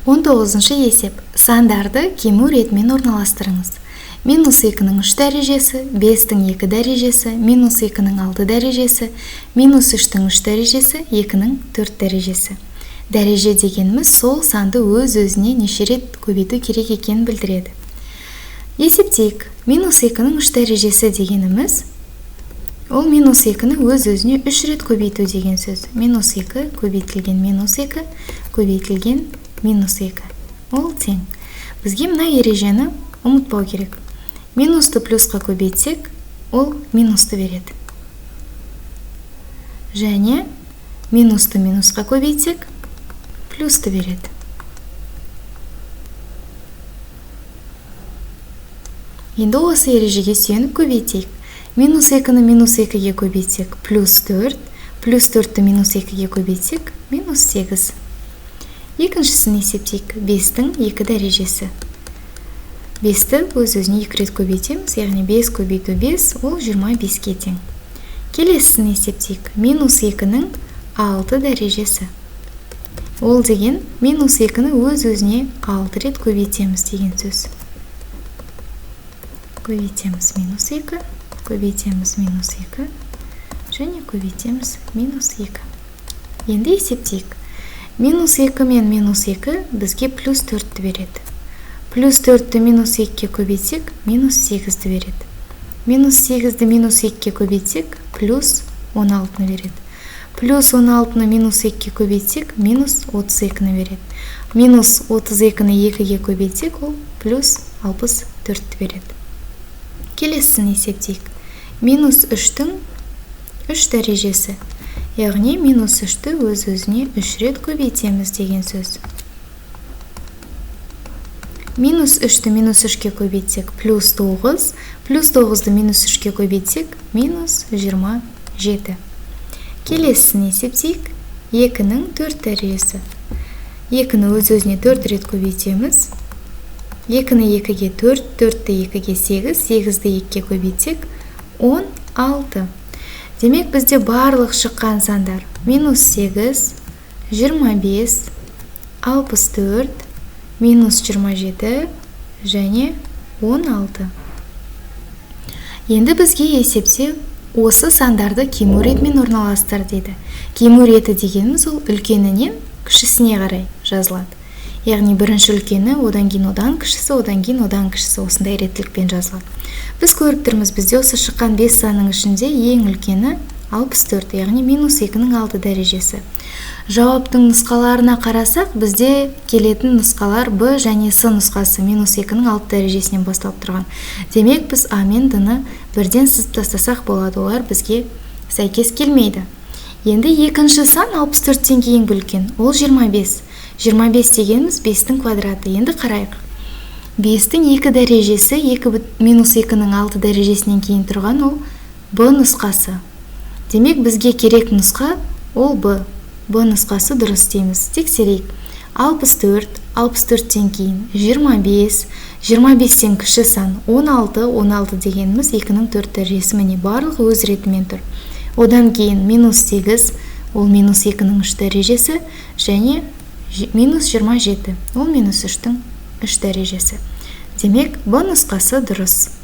19-шы есеп. Сандарды кему ретімен орналастырыңыз. Минус 2-ның 3 дәрежесі, 5-тің 2 дәрежесі, минус 2-ның 6 дәрежесі, минус 3-тің 3 дәрежесі, 2-ның 4 дәрежесі. Дәреже дегеніміз сол санды өз-өзіне неше рет көбейту керек екенін білдіреді. Есептейік. Минус 2-ның 3 дәрежесі дегеніміз, ол минус 2-ні өз-өзіне 3 рет көбейту деген сөз. Минус 2 көбейтілген минус 2 көбейтілген минус 2. Ол тең. Бізге мына ережені ұмытпау керек. Минусты плюсқа көбейтсек, ол минусты береді. Және минусты минусқа көбейтсек, плюсты береді. Енді осы ережеге сүйеніп көбейтейік. Минус 2-ні минус 2-ге көбейтсек, плюс 4, плюс 4-ті минус 2-ге көбейтсек, минус 8. Екіншісін есептейік. 5-тің 2 дәрежесі. 5-ті өз-өзіне 2 рет көбейтеміз, яғни 5 көбейту 5, ол 25-ге тең. Келесісін есептейік. Минус 2-ның 6 дәрежесі. Ол деген минус 2-ні өз-өзіне 6 рет көбейтеміз деген сөз. Көбейтеміз минус 2, көбейтеміз минус 2, және көбейтеміз минус 2. Енді есептейік. Минус 2 мен минус 2 бізге плюс 4-ті береді. Плюс 4-ті минус 2-ке көбейтсек, минус 8-ті береді. Минус 8-ді минус 2-ке көбейтсек, плюс 16-ны береді. Плюс 16-ны минус 2-ке көбейтсек, минус 32-ны береді. Минус 32-ны 2-ге көбейтсек, ол плюс 64-ті береді. Келесісін есептейік. Минус 3-тің 3 дәрежесі. Яғни минус 3-ті өз-өзіне 3 рет көбейтеміз деген сөз. Минус 3-ті минус 3-ке көбейтсек, плюс 9, плюс 9-ды минус 3-ке көбейтсек, минус 27. Келесісін есептейік. 2-ның 4 дәрежесі. 2-ні өз-өзіне 4 рет көбейтеміз. 2-ні 2-ге 4, 4-ті 2-ге 8, 8-ді 2-ге көбейтсек, 16. Демек бізде барлық шыққан сандар минус 8, 25, 64, минус 27 және 16. Енді бізге есепте осы сандарды кему ретімен орналастыр дейді. Кему реті дегеніміз ол үлкенінен кішісіне қарай жазылады. Яғни бірінші үлкені, одан кейін одан кішісі, одан кейін одан кішісі осындай реттілікпен жазылады. Біз көріп тұрмыз, бізде осы шыққан 5 санның ішінде ең үлкені 64, яғни минус 2-ның 6 дәрежесі. Жауаптың нұсқаларына қарасақ, бізде келетін нұсқалар Б және С нұсқасы минус 2-ның 6 дәрежесінен басталып тұрған. Демек біз А мен Д-ны бірден сызып тастасақ болады, олар бізге сәйкес келмейді. Енді екінші сан 64-тен кейін үлкен, ол 25. 25 дегеніміз 5-тің квадраты. Енді қарайық. 5-тің 2 дәрежесі минус 2-ның 6 дәрежесінен кейін тұрған ол Б нұсқасы. Демек бізге керек нұсқа ол Б. Б нұсқасы дұрыс дейміз. Тексерейік. 64, 64-тен кейін 25, 25-тен кіші сан 16, 16 дегеніміз 2-ның 4 дәрежесі, міне барлығы өз ретімен тұр. Одан кейін минус 8, ол минус 2-ның 3 дәрежесі, және минус 27, ол минус 3-тің 3 дәрежесі. Демек, Б нұсқасы дұрыс.